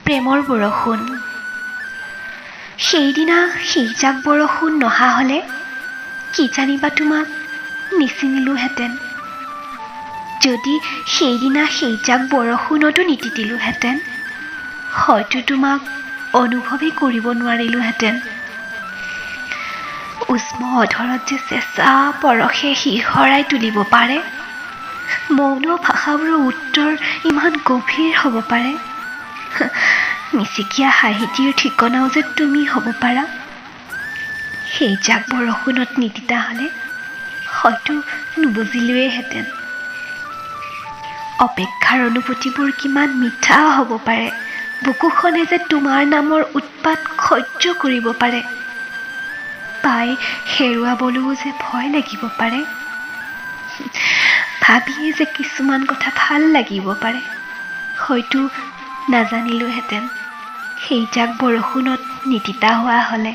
প্ৰেমৰ বৰষুণ। সেইদিনা সেইজাক বৰষুণ নহা হ'লে কি জানিবা তোমাক নিচিনিলোহেঁতেন। যদি সেইদিনা সেইজাক বৰষুণতো নিতিতিলোহেঁতেন, হয়তো তোমাক অনুভৱেই কৰিব নোৱাৰিলোহেঁতেন। উষ্ম অধৰত যে চেঁচা পৰশে শিহৰাই তুলিব পাৰে, মৌন ভাষাবোৰৰ উত্তৰ ইমান গভীৰ হ'ব পাৰে। মিচিকীয়া সাহিত্যৰ ঠিকনাও যে তুমি হ'ব পাৰা। সেইজাক বৰষুণত নিতিতা হ'লে হয়তো নুবুজিলোৱেহেঁতেন। অপেক্ষাৰ অনুভূতিবোৰ কিমান মিঠা হ'ব পাৰে, বুকুখনে যে তোমাৰ নামৰ উৎপাত সহ্য কৰিব পাৰে। পাই হেৰুৱাবলৈও যে ভয় লাগিব পাৰে। ভাবিয়ে যে কিছুমান কথা ভাল লাগিব পাৰে, হয়তো নাজানিলোহেঁতেন সেইজাক বৰষুণত নিতিতা হোৱা হ'লে।